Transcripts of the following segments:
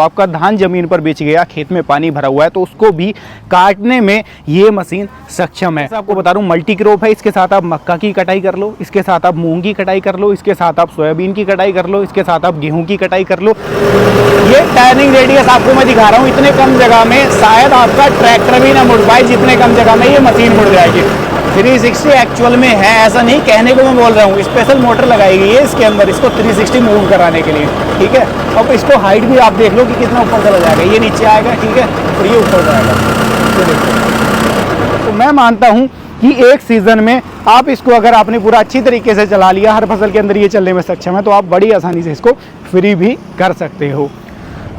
आपका धान जमीन पर बिछ गया, खेत में पानी भरा हुआ है, तो उसको भी काटने में ये मशीन सक्षम है। आपको बता दूं मल्टी क्रॉप है, इसके साथ आप मक्का की कटाई कर लो, इसके साथ आप मूंग की कटाई कर लो, इसके साथ आप सोयाबीन की कटाई कर लो, इसके साथ आप गेहूं की कटाई कर लो। ये टर्निंग रेडियस आपको मैं दिखा रहा हूँ, इतने कम जगह में शायद आपका ट्रैक्टर भी ना मुड़ पाए, जितने कम जगह में ये मशीन मुड़ जाएगी। 360 एक्चुअल में है, ऐसा नहीं कहने को मैं बोल रहा हूँ। स्पेशल मोटर लगाई गई है इसके अंदर, इसको 360 मूव कराने के लिए, ठीक है। अब इसको हाइट भी आप देख लो कि कितना ऊपर चला जाएगा, ये नीचे आएगा, ठीक है, और ये ऊपर जाएगा। तो मैं मानता हूँ कि एक सीजन में आप इसको अगर आपने पूरा अच्छी तरीके से चला लिया, हर फसल के अंदर ये चलने में सक्षम है, तो आप बड़ी आसानी से इसको फ्री भी कर सकते हो।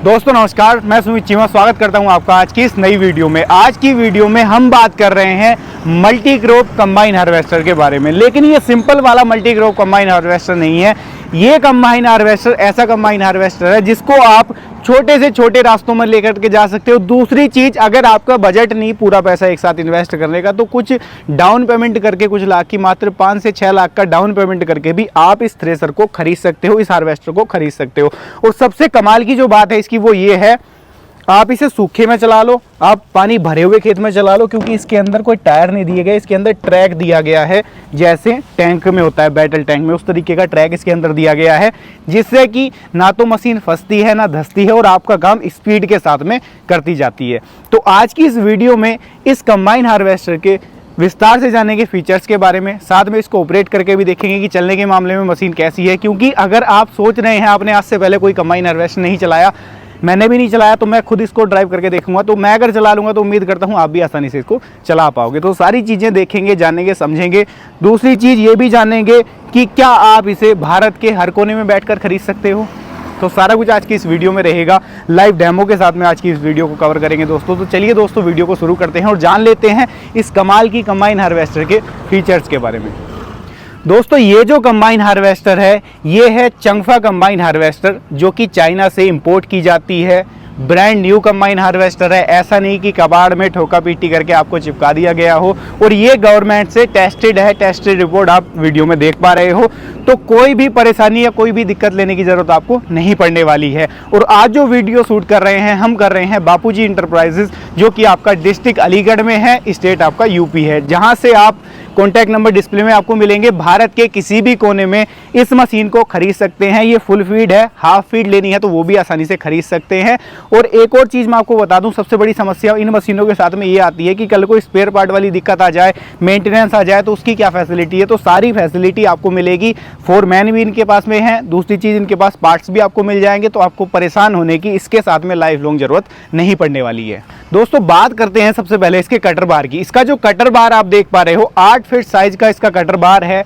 दोस्तों नमस्कार, मैं सुमित चीमा स्वागत करता हूं आपका आज की इस नई वीडियो में। आज की वीडियो में हम बात कर रहे हैं मल्टी क्रॉप कंबाइन हार्वेस्टर के बारे में, लेकिन ये सिंपल वाला मल्टी क्रॉप कंबाइन हार्वेस्टर नहीं है। ये कंबाइन हार्वेस्टर ऐसा कंबाइन हार्वेस्टर है जिसको आप छोटे से छोटे रास्तों में लेकर के जा सकते हो। दूसरी चीज, अगर आपका बजट नहीं पूरा पैसा एक साथ इन्वेस्ट करने का, तो कुछ डाउन पेमेंट करके, कुछ लाख की मात्र 5 से 6 लाख का डाउन पेमेंट करके भी आप इस थ्रेसर को खरीद सकते हो, इस हार्वेस्टर को खरीद सकते हो। और सबसे कमाल की जो बात है इसकी वो ये है, आप इसे सूखे में चला लो, आप पानी भरे हुए खेत में चला लो, क्योंकि इसके अंदर कोई टायर नहीं दिए गए, इसके अंदर ट्रैक दिया गया है, जैसे टैंक में होता है, बैटल टैंक में, उस तरीके का ट्रैक इसके अंदर दिया गया है, जिससे कि ना तो मशीन फंसती है ना धंसती है, और आपका काम स्पीड के साथ में करती जाती है। तो आज की इस वीडियो में इस कंबाइन हार्वेस्टर के विस्तार से जानेंगे फीचर्स के बारे में, साथ में इसको ऑपरेट करके भी देखेंगे कि चलने के मामले में मशीन कैसी है। क्योंकि अगर आप सोच रहे हैं, आपने आज से पहले कोई कंबाइन हार्वेस्टर नहीं चलाया, मैंने भी नहीं चलाया, तो मैं खुद इसको ड्राइव करके देखूंगा, तो मैं अगर चला लूँगा तो उम्मीद करता हूँ आप भी आसानी से इसको चला पाओगे। तो सारी चीज़ें देखेंगे, जानेंगे, समझेंगे। दूसरी चीज़ ये भी जानेंगे कि क्या आप इसे भारत के हर कोने में बैठकर खरीद सकते हो। तो सारा कुछ आज की इस वीडियो में रहेगा, लाइव डेमो के साथ में आज की इस वीडियो को कवर करेंगे दोस्तों। तो चलिए दोस्तों वीडियो को शुरू करते हैं और जान लेते हैं इस कमाल की कंबाइन हार्वेस्टर के फीचर्स के बारे में। दोस्तों ये जो कंबाइन हार्वेस्टर है, ये है चंगफा कंबाइन हार्वेस्टर, जो कि चाइना से इंपोर्ट की जाती है। ब्रांड न्यू कंबाइन हार्वेस्टर है, ऐसा नहीं कि कबाड़ में ठोका पीटी करके आपको चिपका दिया गया हो। और ये गवर्नमेंट से टेस्टेड है, टेस्टेड रिपोर्ट आप वीडियो में देख पा रहे हो। तो कोई भी परेशानी या कोई भी दिक्कत लेने की जरूरत आपको नहीं पड़ने वाली है। और आज जो वीडियो शूट कर रहे हैं, हम कर रहे हैं बापूजी इंटरप्राइजेज, जो कि आपका डिस्ट्रिक्ट अलीगढ़ में है, स्टेट आपका यूपी है, जहां से आप कॉन्टैक्ट नंबर डिस्प्ले में आपको मिलेंगे। भारत के किसी भी कोने में इस मशीन को खरीद सकते हैं। ये फुल फीड है, हाफ फीड लेनी है तो वो भी आसानी से खरीद सकते हैं। और एक और चीज़ मैं आपको बता दूं, सबसे बड़ी समस्या इन मशीनों के साथ में ये आती है कि कल को स्पेयर पार्ट वाली दिक्कत आ जाए, मेंटेनेंस आ जाए, तो उसकी क्या फैसिलिटी है। तो सारी फैसिलिटी आपको मिलेगी। फोरमैन भी इनके पास में है। दूसरी चीज़, इनके पास पार्ट्स भी आपको मिल जाएंगे, तो आपको परेशान होने की इसके साथ में लाइफ लॉन्ग जरूरत नहीं पड़ने वाली है। दोस्तों बात करते हैं सबसे पहले इसके कटर बार की। इसका जो कटर बार आप देख पा रहे हो, 8 फीट साइज का इसका कटर बार है।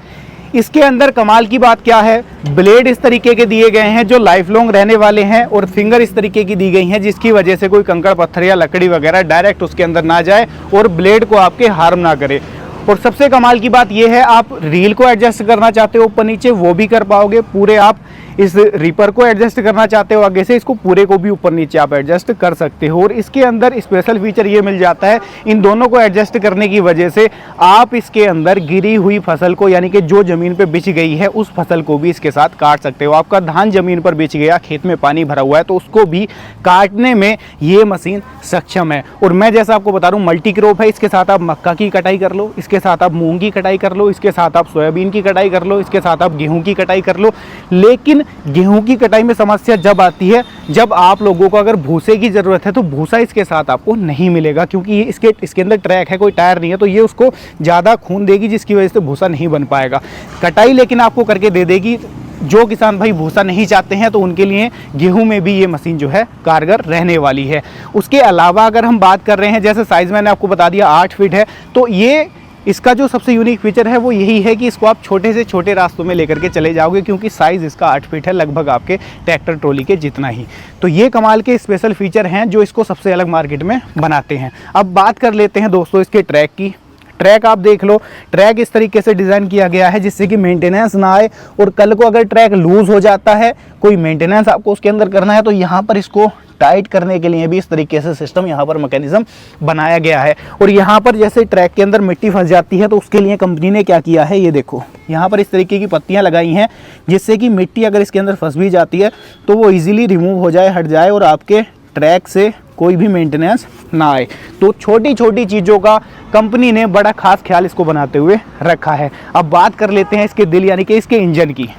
इसके अंदर कमाल की बात क्या है, ब्लेड इस तरीके के दिए गए हैं जो लाइफ लॉन्ग रहने वाले हैं, और फिंगर इस तरीके की दी गई हैं जिसकी वजह से कोई कंकड़ पत्थर या लकड़ी वगैरह डायरेक्ट उसके अंदर ना जाए और ब्लेड को आपके हार्म ना करे। और सबसे कमाल की बात यह है, आप रील को एडजस्ट करना चाहते हो ऊपर नीचे, वो भी कर पाओगे। पूरे आप इस रीपर को एडजस्ट करना चाहते हो आगे से, इसको पूरे को भी ऊपर नीचे आप एडजस्ट कर सकते हो। और इसके अंदर स्पेशल फीचर ये मिल जाता है, इन दोनों को एडजस्ट करने की वजह से आप इसके अंदर गिरी हुई फसल को, यानी कि जो जमीन पे बिछ गई है, उस फसल को भी इसके साथ काट सकते हो। आपका धान जमीन पर बिछ गया, खेत में पानी भरा हुआ है, तो उसको भी काटने में ये मशीन सक्षम है। और मैं जैसा आपको बता रहा हूँ, मल्टी क्रॉप है, इसके साथ आप मक्का की कटाई कर लो, इसके साथ आप मूंग की कटाई कर लो, इसके साथ आप सोयाबीन की कटाई कर लो, इसके साथ आप गेहूं की कटाई कर लो। लेकिन गेहूं की कटाई में समस्या जब आती है, जब आप लोगों को अगर भूसे की जरूरत है, तो भूसा इसके साथ आपको नहीं मिलेगा, क्योंकि ये इसके अंदर ट्रैक है, कोई टायर नहीं है, तो ये उसको ज़्यादा खून देगी, जिसकी वजह से भूसा नहीं बन पाएगा। कटाई लेकिन आपको करके दे देगी। जो किसान भाई भूसा नहीं चाहते हैं, तो उनके लिए गेहूं में भी ये मशीन जो है कारगर रहने वाली है। उसके अलावा अगर हम बात कर रहे हैं, जैसे साइज़ मैंने आपको बता दिया 8 फीट है, तो ये इसका जो सबसे यूनिक फीचर है वो यही है कि इसको आप छोटे से छोटे रास्तों में लेकर के चले जाओगे, क्योंकि साइज़ इसका 8 फीट है, लगभग आपके ट्रैक्टर ट्रॉली के जितना ही। तो ये कमाल के स्पेशल फीचर हैं जो इसको सबसे अलग मार्केट में बनाते हैं। अब बात कर लेते हैं दोस्तों इसके ट्रैक की। ट्रैक आप देख लो, ट्रैक इस तरीके से डिज़ाइन किया गया है जिससे कि मेंटेनेंस ना आए, और कल को अगर ट्रैक लूज़ हो जाता है, कोई मेंटेनेंस आपको उसके अंदर करना है, तो यहाँ पर इसको टाइट करने के लिए भी इस तरीके से सिस्टम यहाँ पर मैकेनिज्म बनाया गया है। और यहाँ पर जैसे ट्रैक के अंदर मिट्टी फंस जाती है तो उसके लिए कंपनी ने क्या किया है, ये देखो यहाँ पर इस तरीके की पत्तियाँ लगाई हैं, जिससे कि मिट्टी अगर इसके अंदर फंस भी जाती है तो वो ईजिली रिमूव हो जाए, हट जाए और आपके ट्रैक से कोई भी मेंटेनेंस ना आए। तो छोटी छोटी चीज़ों का कंपनी ने बड़ा खास ख्याल इसको बनाते हुए रखा है। अब बात कर लेते हैं इसके दिल यानी कि इसके इंजन की।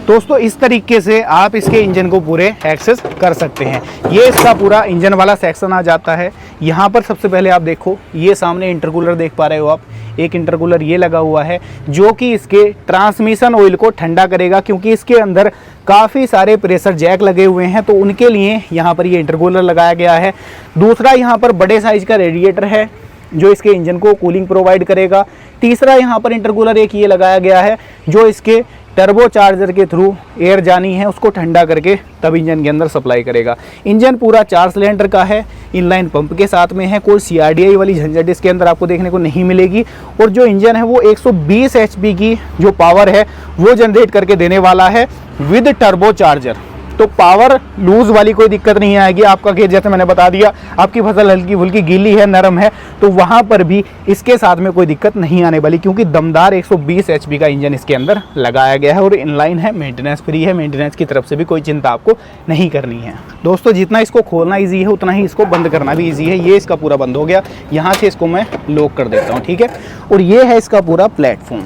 दोस्तों इस तरीके से आप इसके इंजन को पूरे एक्सेस कर सकते हैं। ये इसका पूरा इंजन वाला सेक्शन आ जाता है। यहाँ पर सबसे पहले आप देखो, ये सामने इंटरकूलर देख पा रहे हो आप, एक इंटरकूलर ये लगा हुआ है जो कि इसके ट्रांसमिशन ऑयल को ठंडा करेगा, क्योंकि इसके अंदर काफ़ी सारे प्रेशर जैक लगे हुए हैं तो उनके लिए यहाँ पर ये इंटरकूलर लगाया गया है। दूसरा यहाँ पर बड़े साइज का रेडिएटर है जो इसके इंजन को कूलिंग प्रोवाइड करेगा। तीसरा यहाँ पर इंटरकूलर एक ये लगाया गया है जो इसके टर्बो चार्जर के थ्रू एयर जानी है उसको ठंडा करके तब इंजन के अंदर सप्लाई करेगा। इंजन पूरा 4 सिलेंडर का है, इनलाइन पंप के साथ में है, कोई CRDI वाली झंझट इसके अंदर आपको देखने को नहीं मिलेगी। और जो इंजन है वो 120 HP की जो पावर है वो जनरेट करके देने वाला है विद टर्बो चार्जर। तो पावर लूज वाली कोई दिक्कत नहीं आएगी। आपका खेत जैसे मैंने बता दिया आपकी फसल हल्की फुल्की गीली है, नरम है, तो वहाँ पर भी इसके साथ में कोई दिक्कत नहीं आने वाली, क्योंकि दमदार 120 HP का इंजन इसके अंदर लगाया गया है और इनलाइन है, मेंटेनेंस फ्री है, मेंटेनेंस की तरफ से भी कोई चिंता आपको नहीं करनी है। दोस्तों जितना इसको खोलना ईजी है उतना ही इसको बंद करना भी ईजी है। ये इसका पूरा बंद हो गया, यहाँ से इसको मैं लॉक कर देता हूँ, ठीक है। और ये है इसका पूरा प्लेटफॉर्म।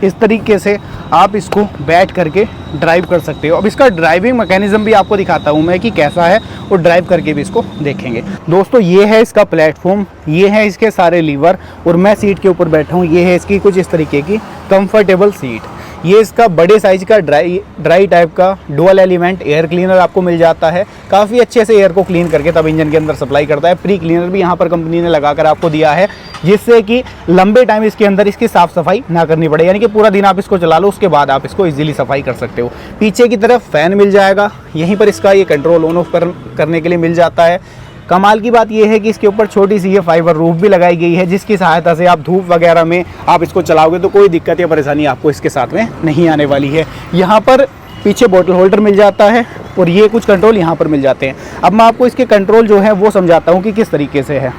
इस तरीके से आप इसको बैठ करके ड्राइव कर सकते हो। अब इसका ड्राइविंग मैकेनिज्म भी आपको दिखाता हूँ मैं कि कैसा है, और ड्राइव करके भी इसको देखेंगे। दोस्तों ये है इसका प्लेटफॉर्म, ये है इसके सारे लीवर, और मैं सीट के ऊपर बैठा हूँ। ये है इसकी कुछ इस तरीके की कंफर्टेबल सीट। ये इसका बड़े साइज का ड्राई टाइप का डुअल एलिमेंट एयर क्लीनर आपको मिल जाता है। काफ़ी अच्छे से एयर को क्लीन करके तब इंजन के अंदर सप्लाई करता है। प्री क्लीनर भी यहाँ पर कंपनी ने लगाकर आपको दिया है, जिससे कि लंबे टाइम इसके अंदर इसकी साफ़ सफाई ना करनी पड़े, यानी कि पूरा दिन आप इसको चला लो उसके बाद आप इसको इजीली सफाई कर सकते हो। पीछे की तरफ फ़ैन मिल जाएगा, यहीं पर इसका ये कंट्रोल ऑन ऑफ करने के लिए मिल जाता है। कमाल की बात यह है कि इसके ऊपर छोटी सी ये फाइबर रूफ भी लगाई गई है, जिसकी सहायता से आप धूप वगैरह में आप इसको चलाओगे तो कोई दिक्कत या परेशानी आपको इसके साथ में नहीं आने वाली है। यहाँ पर पीछे बोतल होल्डर मिल जाता है और ये कुछ कंट्रोल यहाँ पर मिल जाते हैं। अब मैं आपको इसके कंट्रोल जो है वो समझाता हूँ कि किस तरीके से है।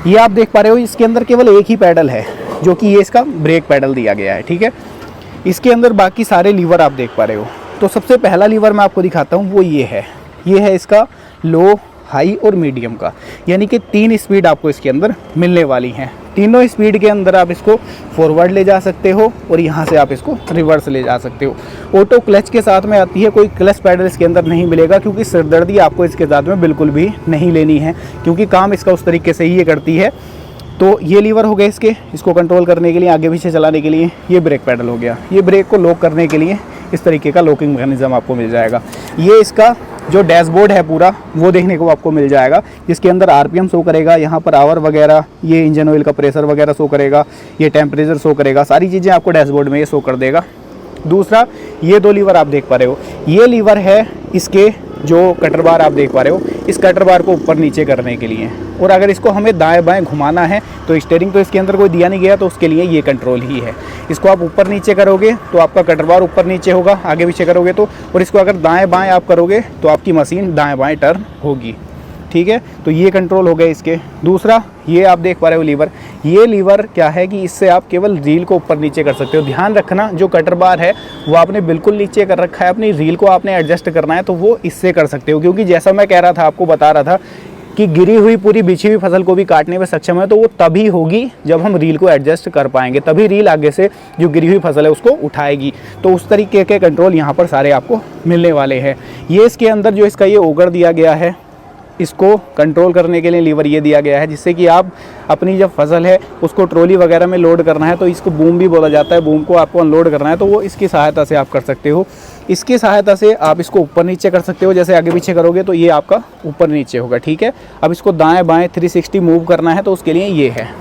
ये आप देख पा रहे हो इसके अंदर केवल एक ही पैडल है, जो कि ये इसका ब्रेक पैडल दिया गया है, ठीक है। इसके अंदर बाकी सारे लीवर आप देख पा रहे हो। तो सबसे पहला लीवर मैं आपको दिखाता हूँ, वो ये है इसका लो, हाई और मीडियम का, यानी कि 3 स्पीड आपको इसके अंदर मिलने वाली हैं। तीनों स्पीड के अंदर आप इसको फॉरवर्ड ले जा सकते हो और यहाँ से आप इसको रिवर्स ले जा सकते हो। ऑटो क्लच के साथ में आती है, कोई क्लच पैडल इसके अंदर नहीं मिलेगा, क्योंकि सिरदर्दी आपको इसके साथ में बिल्कुल भी नहीं लेनी है, क्योंकि काम इसका उस तरीके से ही ये करती है। तो ये लीवर हो गए इसको कंट्रोल करने के लिए, आगे पीछे चलाने के लिए। ये ब्रेक पैडल हो गया, ये ब्रेक को लॉक करने के लिए इस तरीके का लॉकिंग मैकेनिज्म आपको मिल जाएगा। ये इसका जो डैशबोर्ड है पूरा वो देखने को आपको मिल जाएगा, जिसके अंदर RPM शो करेगा, यहाँ पर आवर वगैरह, ये इंजन ऑयल का प्रेशर वगैरह शो करेगा, ये टेम्परेचर शो करेगा, सारी चीज़ें आपको डैशबोर्ड में ये शो कर देगा। दूसरा ये 2 लीवर आप देख पा रहे हो, ये लीवर है इसके जो कटर बार आप देख पा रहे हो, इस कटर बार को ऊपर नीचे करने के लिए। और अगर इसको हमें दाएं बाएं घुमाना है तो स्टीयरिंग तो इसके अंदर कोई दिया नहीं गया, तो उसके लिए ये कंट्रोल ही है। इसको आप ऊपर नीचे करोगे तो आपका कटर बार ऊपर नीचे होगा, आगे पीछे करोगे तो, और इसको अगर दाएं बाएं आप करोगे तो आपकी मशीन दाएं बाएं टर्न होगी, ठीक है। तो ये कंट्रोल हो गए इसके। दूसरा ये आप देख पा रहे हो लीवर, ये लीवर क्या है कि इससे आप केवल रील को ऊपर नीचे कर सकते हो। ध्यान रखना जो कटर बार है वो आपने बिल्कुल नीचे कर रखा है, अपनी रील को आपने एडजस्ट करना है तो वो इससे कर सकते हो। क्योंकि जैसा मैं कह रहा था, आपको बता रहा था कि गिरी हुई पूरी बिछी हुई फसल को भी काटने में सक्षम है, तो वो तभी होगी जब हम रील को एडजस्ट कर पाएंगे, तभी रील आगे से जो गिरी हुई फसल है उसको उठाएगी। तो उस तरीके के कंट्रोल यहाँ पर सारे आपको मिलने वाले हैं। ये इसके अंदर जो इसका ये ओगर दिया गया है, इसको कंट्रोल करने के लिए लीवर ये दिया गया है, जिससे कि आप अपनी जब फसल है उसको ट्रॉली वगैरह में लोड करना है तो इसको बूम भी बोला जाता है, बूम को आपको अनलोड करना है तो वो इसकी सहायता से आप कर सकते हो। इसकी सहायता से आप इसको ऊपर नीचे कर सकते हो, जैसे आगे पीछे करोगे तो ये आपका ऊपर नीचे होगा, ठीक है। अब इसको दाएं बाएं 360 मूव करना है तो उसके लिए ये है,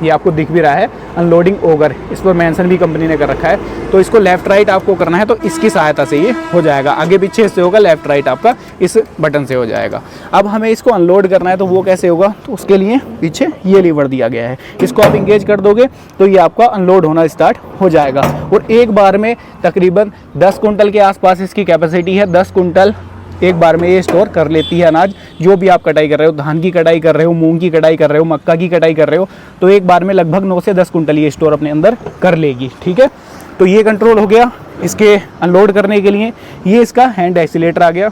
ये आपको दिख भी रहा है अनलोडिंग ओगर, इस पर मेंशन भी कंपनी ने कर रखा है। तो इसको लेफ्ट राइट आपको करना है तो इसकी सहायता से ये हो जाएगा, आगे पीछे से होगा, लेफ्ट राइट आपका इस बटन से हो जाएगा। अब हमें इसको अनलोड करना है तो वो कैसे होगा, तो उसके लिए पीछे ये लीवर दिया गया है, इसको आप इंगेज कर दोगे तो ये आपका अनलोड होना स्टार्ट हो जाएगा। और एक बार में तकरीबन 10 कुंटल के आसपास इसकी कैपेसिटी है, 10 कुंटल एक बार में ये स्टोर कर लेती है अनाज। जो भी आप कटाई कर रहे हो, धान की कटाई कर रहे हो, मूंग की कटाई कर रहे हो, मक्का की कटाई कर रहे हो, तो एक बार में लगभग 9 से 10 कुंटल ये स्टोर अपने अंदर कर लेगी। ठीक है, तो ये कंट्रोल हो गया। इसके अनलोड करने के लिए ये इसका हैंड एक्सीलेटर आ गया,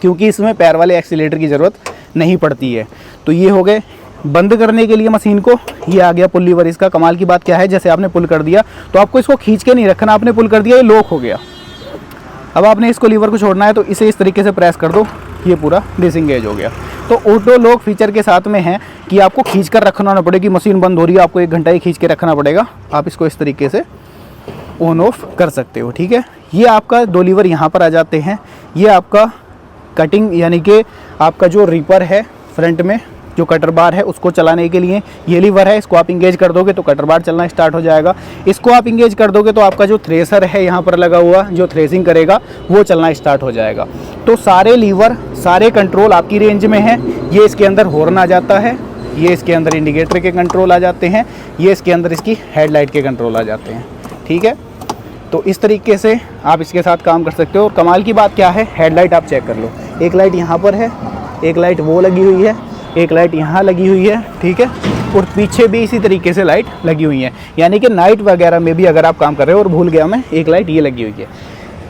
क्योंकि इसमें पैर वाले एक्सीलेटर की ज़रूरत नहीं पड़ती है। तो ये हो गए। बंद करने के लिए मशीन को ये आ गया पुल लीवर इसका। कमाल की बात क्या है, जैसे आपने पुल कर दिया तो आपको इसको खींच के नहीं रखना, आपने पुल कर दिया, ये लॉक हो गया। अब आपने इसको लीवर को छोड़ना है तो इसे इस तरीके से प्रेस कर दो, ये पूरा डिसएंगेज हो गया। तो ऑटो लॉक फीचर के साथ में है कि आपको खींच कर रखना ना पड़े कि मशीन बंद हो रही है, आपको 1 घंटा ही खींच के रखना पड़ेगा। आप इसको इस तरीके से ऑन ऑफ कर सकते हो। ठीक है, ये आपका 2 लीवर यहाँ पर आ जाते हैं। ये आपका कटिंग यानी कि आपका जो रीपर है फ्रंट में जो कटर बार है उसको चलाने के लिए ये लीवर है। इसको आप इंगेज कर दोगे तो कटर बार चलना स्टार्ट हो जाएगा। इसको आप इंगेज कर दोगे तो आपका जो थ्रेसर है यहाँ पर लगा हुआ जो थ्रेसिंग करेगा वो चलना स्टार्ट हो जाएगा। तो सारे लीवर सारे कंट्रोल आपकी रेंज में है। ये इसके अंदर हॉर्न आ जाता है, ये इसके अंदर इंडिकेटर के कंट्रोल आ जाते हैं, ये इसके अंदर इसकी हेडलाइट के कंट्रोल आ जाते हैं। ठीक है, तो इस तरीके से आप इसके साथ काम कर सकते हो। और कमाल की बात क्या है, हेडलाइट आप चेक कर लो। एक लाइट यहाँ पर है, एक लाइट वो लगी हुई है, एक लाइट यहाँ लगी हुई है। ठीक है, और पीछे भी इसी तरीके से लाइट लगी हुई है। यानी कि नाइट वगैरह में भी अगर आप काम कर रहे हो और भूल गया मैं, एक लाइट ये लगी हुई है।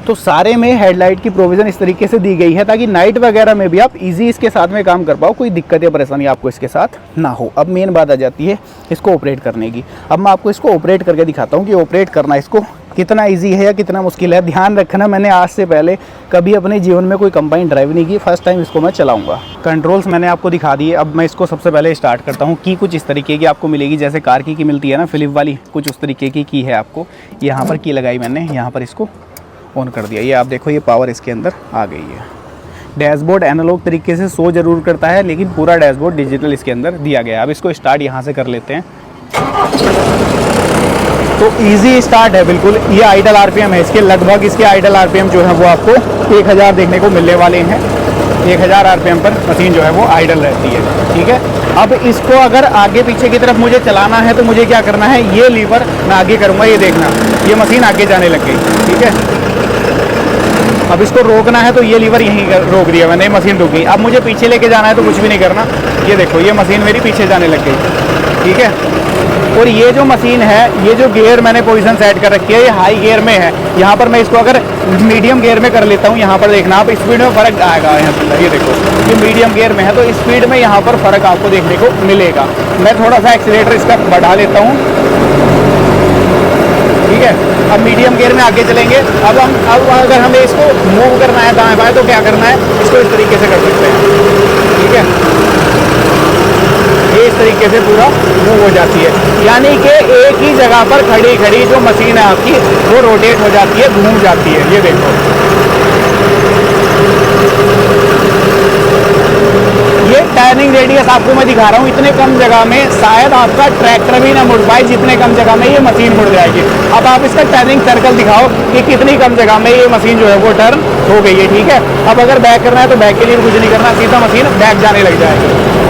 तो सारे में हेडलाइट की प्रोविज़न इस तरीके से दी गई है ताकि नाइट वगैरह में भी आप इजी इसके साथ में काम कर पाओ, कोई दिक्कत या परेशानी आपको इसके साथ ना हो। अब मेन बात आ जाती है इसको ऑपरेट करने की। अब मैं आपको इसको ऑपरेट करके दिखाता हूँ कि ऑपरेट करना इसको कितना इजी है या कितना मुश्किल है। ध्यान रखना, मैंने आज से पहले कभी अपने जीवन में कोई कंबाइन ड्राइव नहीं की, फर्स्ट टाइम इसको मैं चलाऊंगा। कंट्रोल्स मैंने आपको दिखा दिए। अब मैं इसको सबसे पहले स्टार्ट करता हूँ। की कुछ इस तरीके की आपको मिलेगी, जैसे कार की मिलती है ना फिलिप वाली, कुछ उस तरीके की है आपको। यहाँ पर की लगाई मैंने, यहाँ पर इसको ऑन कर दिया। ये आप देखो, ये पावर इसके अंदर आ गई है। डैशबोर्ड एनालॉग तरीके से शो जरूर करता है, लेकिन पूरा डैशबोर्ड डिजिटल इसके अंदर दिया गया है। अब इसको स्टार्ट यहाँ से कर लेते हैं। तो इजी स्टार्ट है बिल्कुल। ये आइडल आरपीएम है इसके, लगभग इसके आइडल आरपीएम जो है वो आपको 1000 देखने को मिलने वाले हैं। 1000 आरपीएम पर मशीन जो है वो आइडल रहती है। ठीक है, अब इसको अगर आगे पीछे की तरफ मुझे चलाना है तो मुझे क्या करना है, ये लीवर मैं आगे करूँगा, ये देखना ये मशीन आगे जाने लग गई। ठीक है, अब इसको रोकना है तो ये लीवर यहीं रोक दिया मैंने, मशीन रुक गई। अब मुझे पीछे लेके जाना है तो कुछ भी नहीं करना, ये देखो ये मशीन मेरी पीछे जाने लग गई। ठीक है, और ये जो मशीन है, ये जो गियर मैंने पोजीशन सेट कर रखी है ये हाई गियर में है। यहाँ पर मैं इसको अगर मीडियम गियर में कर लेता हूँ, यहाँ पर देखना आप स्पीड में फ़र्क आएगा। यहाँ पर ये देखो ये मीडियम गियर में है तो स्पीड में यहाँ पर फ़र्क आपको देखने को मिलेगा। मैं थोड़ा सा एक्सीलेटर इसका बढ़ा लेता हूँ। ठीक है, अब मीडियम गियर में आगे चलेंगे। अब अगर हमें इसको मूव करना है दाएं बाएं तो क्या करना है, इसको इस तरीके से कर सकते हैं। ठीक है, ये इस तरीके से पूरा मूव हो जाती है। यानी कि एक ही जगह पर खड़ी खड़ी जो मशीन है आपकी वो रोटेट हो जाती है, घूम जाती है। ये देखो ये टर्निंग रेडियस आपको मैं दिखा रहा हूँ। इतने कम जगह में शायद आपका ट्रैक्टर भी ना मुड़ पाए, जितने कम जगह में ये मशीन मुड़ जाएगी। अब आप इसका टर्निंग सर्कल दिखाओ कि कितनी कम जगह में ये मशीन जो है वो टर्न हो गई है। ठीक है, अब अगर बैक करना है तो बैक के लिए कुछ नहीं करना, सीधा मशीन बैक जाने लग जाएगी।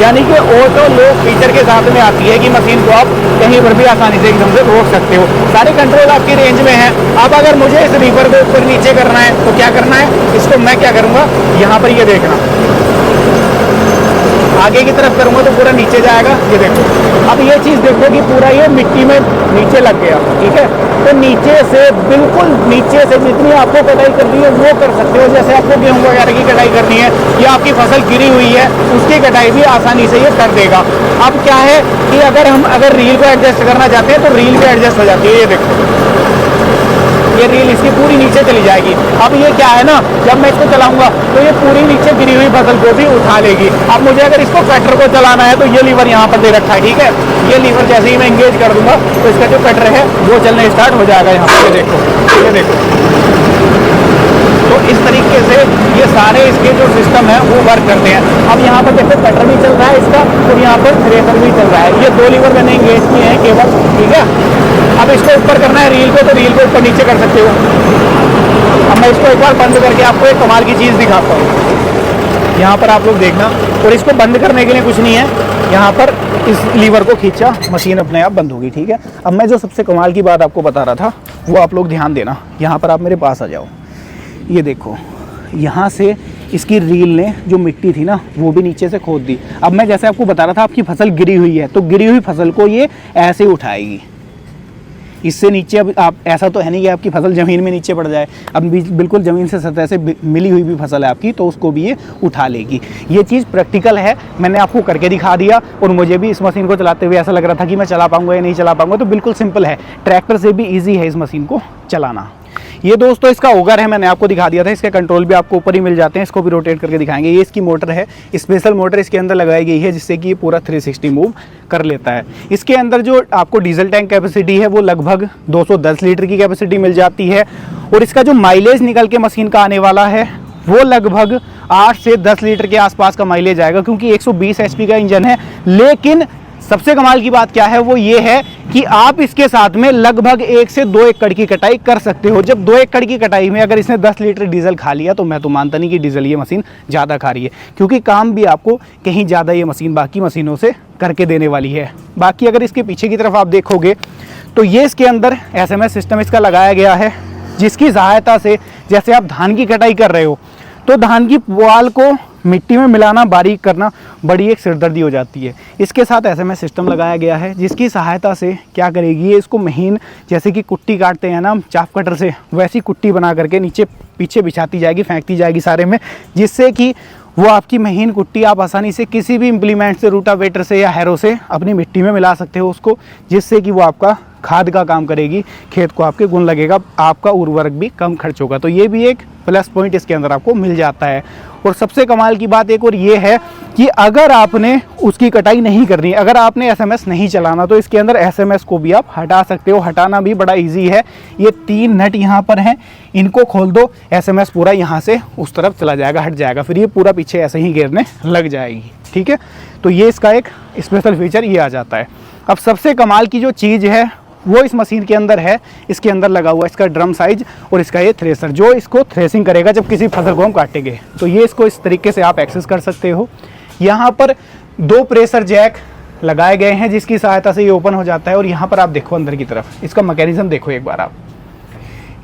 यानी कि ऑटो लॉक फीचर के साथ में आती है कि मशीन को आप कहीं पर भी आसानी से एकदम से रोक सकते हो। सारे कंट्रोल आपकी रेंज में है। अब अगर मुझे इस रीपर को ऊपर नीचे करना है तो क्या करना है, इसको मैं क्या करूँगा, यहाँ पर ये देखना आगे की तरफ करूँगा तो पूरा नीचे जाएगा। ये देखो, अब ये चीज़ देखो कि पूरा ये मिट्टी में नीचे लग गया। ठीक है, तो नीचे से बिल्कुल नीचे से जितनी आपको कटाई करनी है वो कर सकते हो। जैसे आपको गेहूँ वगैरह की कटाई करनी है या आपकी फसल गिरी हुई है उसकी कटाई भी आसानी से ये कर देगा। अब क्या है कि अगर रील को एडजस्ट करना चाहते हैं तो रील भी एडजस्ट हो जाती है। ये देखो ये रील इसकी पूरी नीचे चली जाएगी। अब ये क्या है ना, जब मैं इसको चलाऊंगा तो ये पूरी नीचे गिरी हुई फसल को भी उठा लेगी। अब मुझे अगर इसको कटर को चलाना है तो ये लीवर यहाँ पर दे रखा है। ठीक है, ये लीवर जैसे ही मैं एंगेज कर दूंगा तो इसका जो कटर है वो चलने स्टार्ट हो जाएगा। यहाँ पर ये देखो तो इस तरीके से ये सारे इसके जो सिस्टम है वो वर्क करते हैं। अब यहाँ पर देखो कटर भी चल रहा है इसका और यहाँ पर थ्रेसर भी चल रहा है। ये 2 लीवर मैंने एंगेज किए हैं केवल। ठीक है, अब इसको ऊपर करना है रील को तो रील को ऊपर नीचे कर सकते हो। अब मैं इसको एक बार बंद करके आपको एक कमाल की चीज़ दिखाता हूँ। यहाँ पर आप लोग देखना, और इसको बंद करने के लिए कुछ नहीं है, यहाँ पर इस लीवर को खींचा मशीन अपने आप बंद होगी। ठीक है, अब मैं जो सबसे कमाल की बात आपको बता रहा था वो आप लोग ध्यान देना। यहाँ पर आप मेरे पास आ जाओ, ये देखो यहाँ से इसकी रील ने जो मिट्टी थी ना वो भी नीचे से खोद दी। अब मैं जैसे आपको बता रहा था आपकी फसल गिरी हुई है, तो गिरी हुई फसल को ये ऐसे उठाएगी, इससे नीचे। अब आप ऐसा तो है नहीं कि आपकी फसल ज़मीन में नीचे पड़ जाए, अब बिल्कुल ज़मीन से सतह से मिली हुई भी फसल है आपकी, तो उसको भी ये उठा लेगी। ये चीज़ प्रैक्टिकल है, मैंने आपको करके दिखा दिया। और मुझे भी इस मशीन को चलाते हुए ऐसा लग रहा था कि मैं चला पाऊंगा या नहीं चला पाऊंगा, तो बिल्कुल सिंपल है, ट्रैक्टर से भी ईजी है इस मशीन को चलाना। ये दोस्तों इसका ओगर है, मैंने आपको दिखा दिया था। इसके कंट्रोल भी आपको ऊपर ही मिल जाते हैं, इसको भी रोटेट करके दिखाएंगे। ये इसकी मोटर है, स्पेशल मोटर इसके अंदर लगाई गई है जिससे कि ये पूरा 360 मूव कर लेता है। इसके अंदर जो आपको डीजल टैंक कैपेसिटी है वो लगभग 210 लीटर की कैपेसिटी मिल जाती है। और इसका जो माइलेज निकल के मशीन का आने वाला है वो लगभग 8 से 10 लीटर के आसपास का माइलेज आएगा, क्योंकि 120 HP का इंजन है। लेकिन सबसे कमाल की बात क्या है वो ये है कि आप इसके साथ में लगभग 1 से 2 एकड़ की कटाई कर सकते हो। जब 2 एकड़ की कटाई में अगर इसने 10 लीटर डीजल खा लिया, तो मैं तो मानता नहीं कि डीजल ये मशीन ज़्यादा खा रही है, क्योंकि काम भी आपको कहीं ज़्यादा ये मशीन बाकी मशीनों से करके देने वाली है। बाकी अगर इसके पीछे की तरफ आप देखोगे तो ये इसके अंदर SMS सिस्टम इसका लगाया गया है, जिसकी सहायता से जैसे आप धान की कटाई कर रहे हो तो धान की पुआल को मिट्टी में मिलाना, बारीक करना बड़ी एक सिरदर्दी हो जाती है। इसके साथ SMS सिस्टम लगाया गया है, जिसकी सहायता से क्या करेगी ये, इसको महीन जैसे कि कुट्टी काटते हैं ना चाप कटर से, वैसी कुट्टी बना करके नीचे पीछे बिछाती जाएगी, फेंकती जाएगी सारे में, जिससे कि वो आपकी महीन कुट्टी आप आसानी से किसी भी इम्प्लीमेंट से, रूटावेटर से या हैरो से अपनी मिट्टी में मिला सकते हो उसको, जिससे कि वो आपका खाद का काम करेगी, खेत को आपके गुण लगेगा, आपका उर्वरक भी कम खर्च होगा। तो ये भी एक प्लस पॉइंट इसके अंदर आपको मिल जाता है। और सबसे कमाल की बात एक और ये है कि अगर आपने उसकी कटाई नहीं करनी, अगर आपने SMS नहीं चलाना, तो इसके अंदर SMS को भी आप हटा सकते हो। हटाना भी बड़ा इजी है। ये 3 नट यहाँ पर हैं, इनको खोल दो, SMS पूरा यहाँ से उस तरफ चला जाएगा, हट जाएगा, फिर ये पूरा पीछे ऐसे ही गिरने लग जाएगी। ठीक है, तो ये इसका एक स्पेशल फीचर ये आ जाता है। अब सबसे कमाल की जो चीज़ है वो इस मशीन के अंदर है, इसके अंदर लगा हुआ इसका ड्रम साइज और इसका ये थ्रेसर, जो इसको थ्रेसिंग करेगा जब किसी फसल को हम काटेंगे। तो ये इसको इस तरीके से आप एक्सेस कर सकते हो। यहाँ पर 2 प्रेशर जैक लगाए गए हैं, जिसकी सहायता से ये ओपन हो जाता है। और यहाँ पर आप देखो अंदर की तरफ, इसका मैकेनिज्म देखो एक बार आप,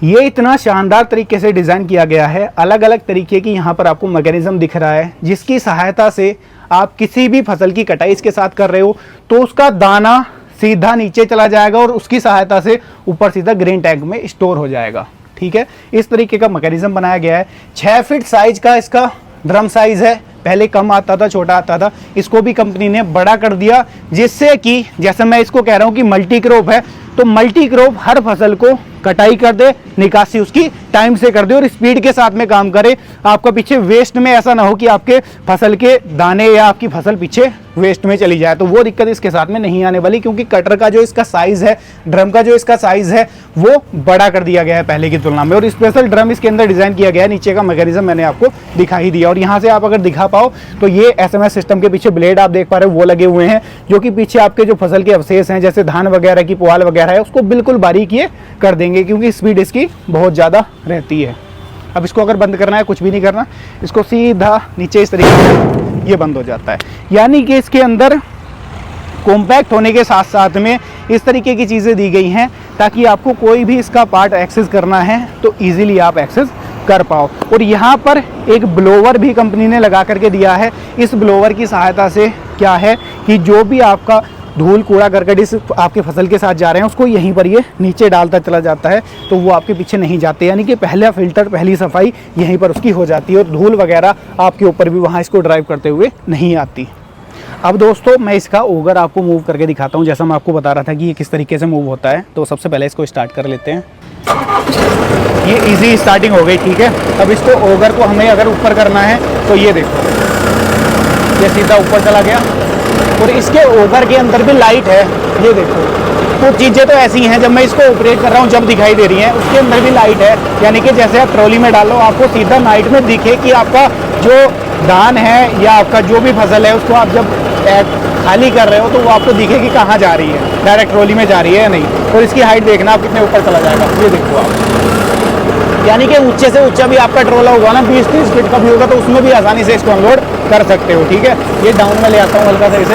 ये इतना शानदार तरीके से डिज़ाइन किया गया है। अलग अलग तरीके की यहाँ पर आपको मैकेनिज्म दिख रहा है, जिसकी सहायता से आप किसी भी फसल की कटाई इसके साथ कर रहे हो तो उसका दाना सीधा नीचे चला जाएगा और उसकी सहायता से ऊपर सीधा ग्रेन टैंक में स्टोर हो जाएगा। ठीक है, इस तरीके का मैकेनिज्म बनाया गया है। 6 फीट साइज का इसका ड्रम साइज है, पहले कम आता था, छोटा आता था, इसको भी कंपनी ने बड़ा कर दिया, जिससे कि जैसे मैं इसको कह रहा हूँ कि मल्टी क्रॉप है, तो मल्टी क्रॉप हर फसल को कटाई कर दे, निकासी उसकी टाइम से कर दे और स्पीड के साथ में काम करे। आपका पीछे वेस्ट में ऐसा ना हो कि आपके फसल के दाने या आपकी फसल पीछे वेस्ट में चली जाए, तो वो दिक्कत इसके साथ में नहीं आने वाली, क्योंकि कटर का जो इसका साइज है, ड्रम का जो इसका साइज है, वो बड़ा कर दिया गया है पहले की तुलना में। और स्पेशल ड्रम इसके अंदर डिजाइन किया गया है। नीचे का मैकेनिज्म मैंने आपको दिखा ही दिया। और यहाँ से आप अगर दिखा पाओ तो ये SMS सिस्टम के पीछे ब्लेड आप देख पा रहे हो, वो लगे हुए हैं, जो कि पीछे आपके जो फसल के अवशेष हैं, जैसे धान वगैरह की पुआल वगैरह है, उसको बिल्कुल बारीक ये कर देंगे, क्योंकि स्पीड इसकी बहुत ज़्यादा रहती है। अब इसको अगर बंद करना है, कुछ भी नहीं करना, इसको सीधा नीचे इस तरीके से ये बंद हो जाता है। यानी कि इसके अंदर कॉम्पैक्ट होने के साथ साथ में इस तरीके की चीज़ें दी गई हैं ताकि आपको कोई भी इसका पार्ट एक्सेस करना है तो इजीली आप एक्सेस कर पाओ। और यहाँ पर एक ब्लोवर भी कंपनी ने लगा करके दिया है। इस ब्लोवर की सहायता से क्या है कि जो भी आपका धूल कूड़ा करकट इस आपके फसल के साथ जा रहे हैं, उसको यहीं पर ये नीचे डालता चला जाता है, तो वो आपके पीछे नहीं जाते। यानी कि पहला फिल्टर, पहली सफाई यहीं पर उसकी हो जाती है और धूल वगैरह आपके ऊपर भी वहाँ इसको ड्राइव करते हुए नहीं आती। अब दोस्तों मैं इसका ओगर आपको मूव करके दिखाता हूँ, जैसा मैं आपको बता रहा था कि ये किस तरीके से मूव होता है। तो सबसे पहले इसको स्टार्ट कर लेते हैं। ये इजी स्टार्टिंग हो गई, ठीक है। अब इसको ओगर को हमें अगर ऊपर करना है तो ये देखो, ये सीधा ऊपर चला गया। और इसके ओवर के अंदर भी लाइट है, ये देखो। कुछ चीज़ें तो ऐसी हैं जब मैं इसको ऑपरेट कर रहा हूँ जब दिखाई दे रही हैं, उसके अंदर भी लाइट है। यानी कि जैसे आप ट्रॉली में डालो, आपको सीधा नाइट में दिखे कि आपका जो धान है या आपका जो भी फसल है, उसको आप जब खाली कर रहे हो तो वो आपको दिखे कि कहाँ जा रही है, डायरेक्ट ट्रॉली में जा रही है या नहीं। और इसकी हाइट देखना आप कितने ऊपर चला जाएगा, ये देखो आप। यानी कि ऊंचे से ऊंचा भी आपका ट्रोला होगा ना, 20-30 फीट का भी होगा, तो उसमें भी आसानी से इसको अनलोड कर सकते हो। ठीक है, ये डाउन में ले आता हूँ हल्का सा इसे,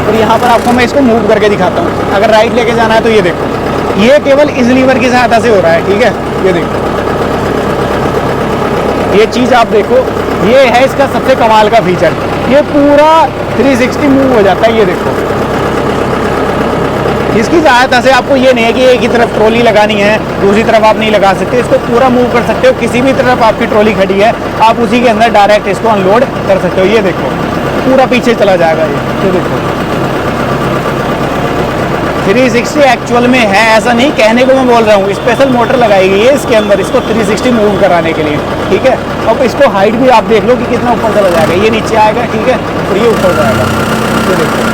और यहाँ पर आपको मैं इसको मूव करके दिखाता हूँ। अगर राइट लेके जाना है तो ये देखो, ये केवल इस लीवर की सहायता से हो रहा है। ठीक है, ये देखो, ये चीज़ आप देखो, ये है इसका सबसे कमाल का फीचर, ये पूरा 360 मूव हो जाता है। ये देखो, इसकी सहायता से आपको ये नहीं है कि एक ही तरफ ट्रॉली लगानी है, दूसरी तरफ आप नहीं लगा सकते, इसको पूरा मूव कर सकते हो। किसी भी तरफ आपकी ट्रॉली खड़ी है, आप उसी के अंदर डायरेक्ट इसको अनलोड कर सकते हो। ये देखो, पूरा पीछे चला जाएगा ये देखो। 360 एक्चुअल में है, ऐसा नहीं कहने को मैं बोल रहा हूँ। स्पेशल मोटर लगाई गई है इसके अंदर, इसको 360 मूव कराने के लिए, ठीक है। अब इसको हाइट भी आप देख लो कि कितना ऊपर चला जाएगा। ये नीचे आएगा, ठीक है, और ये ऊपर जाएगा। ये देखो,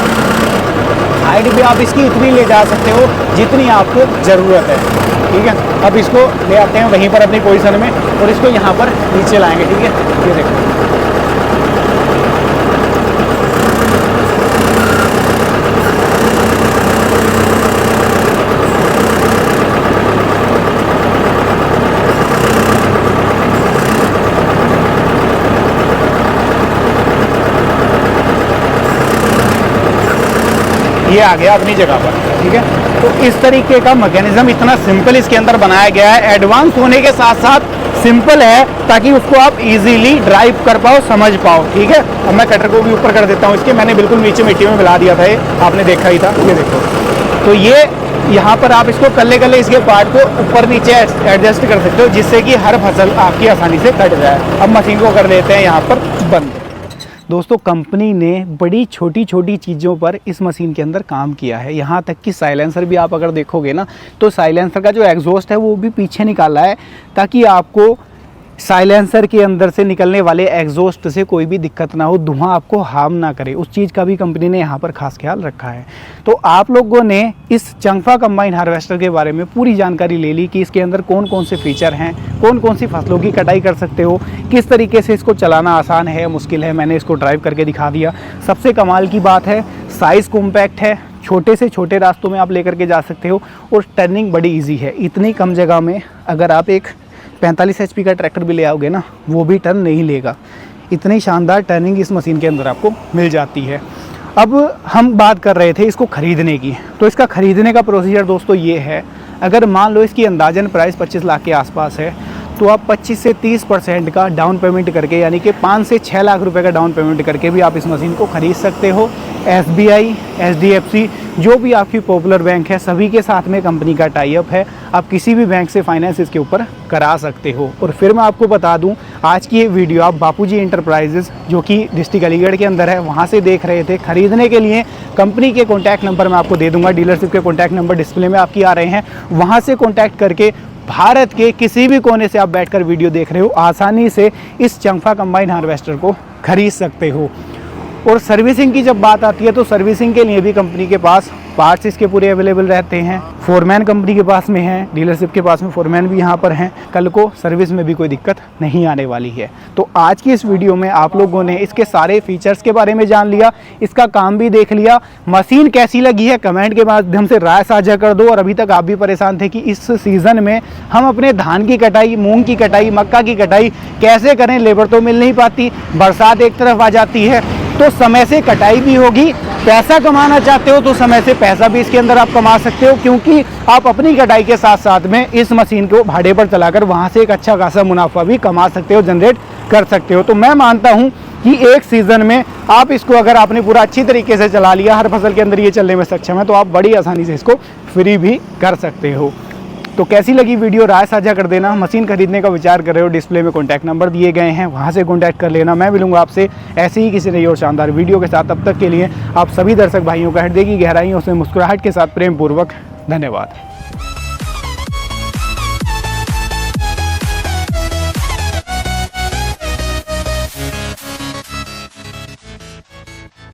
हाइट भी आप इसकी उतनी ले जा सकते हो जितनी आपको ज़रूरत है, ठीक है। अब इसको ले आते हैं वहीं पर अपनी पोजीशन में और इसको यहाँ पर नीचे लाएंगे, ठीक है। ये देखो, ये आ गया अपनी जगह पर, ठीक है। तो इस तरीके का मैकेनिज्म इतना सिंपल इसके अंदर बनाया गया है। एडवांस होने के साथ साथ सिंपल है ताकि उसको आप इजीली ड्राइव कर पाओ, समझ पाओ, ठीक है। अब मैं कटर को भी ऊपर कर देता हूँ इसके, मैंने बिल्कुल नीचे मिट्टी में मिला दिया था, ये आपने देखा ही था। ये देखो, तो ये यहाँ पर आप इसको कल्ले इसके पार्ट को ऊपर नीचे एडजस्ट कर सकते हो, जिससे कि हर फसल आपकी आसानी से कट जाए। अब मशीन को कर देते हैं यहाँ पर बंद। दोस्तों, कंपनी ने बड़ी छोटी छोटी चीज़ों पर इस मशीन के अंदर काम किया है। यहाँ तक कि साइलेंसर भी आप अगर देखोगे ना, तो साइलेंसर का जो एग्जॉस्ट है वो भी पीछे निकाला है, ताकि आपको साइलेंसर के अंदर से निकलने वाले एग्जॉस्ट से कोई भी दिक्कत ना हो, धुआं आपको हार्म ना करे। उस चीज़ का भी कंपनी ने यहाँ पर खास ख्याल रखा है। तो आप लोगों ने इस चंगफा कंबाइन हार्वेस्टर के बारे में पूरी जानकारी ले ली कि इसके अंदर कौन कौन से फीचर हैं, कौन कौन सी फसलों की कटाई कर सकते हो, किस तरीके से इसको चलाना आसान है मुश्किल है, मैंने इसको ड्राइव करके दिखा दिया। सबसे कमाल की बात है, साइज़ कॉम्पैक्ट है, छोटे से छोटे रास्तों में आप लेकर के जा सकते हो और टर्निंग बड़ी ईजी है। इतनी कम जगह में अगर आप एक 45 HP का ट्रैक्टर भी ले आओगे ना, वो भी टर्न नहीं लेगा। इतनी शानदार टर्निंग इस मशीन के अंदर आपको मिल जाती है। अब हम बात कर रहे थे इसको ख़रीदने की, तो इसका ख़रीदने का प्रोसीजर दोस्तों ये है। अगर मान लो इसकी अंदाजन प्राइस 25 लाख के आसपास है, तो आप 25 से 30% का डाउन पेमेंट करके, यानी कि 5 से 6 लाख रुपए का डाउन पेमेंट करके भी आप इस मशीन को ख़रीद सकते हो। SBI, HDFC, जो भी आपकी पॉपुलर बैंक है, सभी के साथ में कंपनी का टाई अप है। आप किसी भी बैंक से फाइनेंस इसके ऊपर करा सकते हो। और फिर मैं आपको बता दूं, आज की ये वीडियो आप बापूजी इंटरप्राइजेज़, जो कि डिस्ट्रिक्ट अलीगढ़ के अंदर है, वहाँ से देख रहे थे। ख़रीदने के लिए कंपनी के कॉन्टैक्ट नंबर मैं आपको दे दूँगा, डीलरशिप के कॉन्टैक्ट नंबर डिस्प्ले में आपकी आ रहे हैं, वहाँ से कॉन्टैक्ट करके भारत के किसी भी कोने से आप बैठकर वीडियो देख रहे हो, आसानी से इस चंगफा कंबाइन हार्वेस्टर को खरीद सकते हो। और सर्विसिंग की जब बात आती है, तो सर्विसिंग के लिए भी कंपनी के पास पार्ट्स इसके पूरे अवेलेबल रहते हैं। फोरमैन कंपनी के पास में है, डीलरशिप के पास में फोरमैन भी यहाँ पर हैं। कल को सर्विस में भी कोई दिक्कत नहीं आने वाली है। तो आज की इस वीडियो में आप लोगों ने इसके सारे फीचर्स के बारे में जान लिया, इसका काम भी देख लिया। मशीन कैसी लगी है कमेंट के माध्यम से राय साझा कर दो। और अभी तक आप भी परेशान थे कि इस सीज़न में हम अपने धान की कटाई, मूंग की कटाई, मक्का की कटाई कैसे करें, लेबर तो मिल नहीं पाती, बरसात एक तरफ आ जाती है, तो समय से कटाई भी होगी। पैसा कमाना चाहते हो तो समय से पैसा भी इसके अंदर आप कमा सकते हो, क्योंकि आप अपनी कटाई के साथ साथ में इस मशीन को भाड़े पर चलाकर वहां से एक अच्छा खासा मुनाफा भी कमा सकते हो, जनरेट कर सकते हो। तो मैं मानता हूं कि एक सीज़न में आप इसको अगर आपने पूरा अच्छी तरीके से चला लिया, हर फसल के अंदर ये चलने में सक्षम है, तो आप बड़ी आसानी से इसको फ्री भी कर सकते हो। तो कैसी लगी वीडियो राय साझा कर देना। मशीन खरीदने का विचार कर रहे हो, डिस्प्ले में कॉन्टैक्ट नंबर दिए गए हैं, वहां से कॉन्टैक्ट कर लेना। मैं मिलूंगा आपसे ऐसे ही किसी नई और शानदार वीडियो के साथ। तब तक के लिए आप सभी दर्शक भाइयों का हृदय की गहराइयों से मुस्कुराहट के साथ प्रेम पूर्वक धन्यवाद।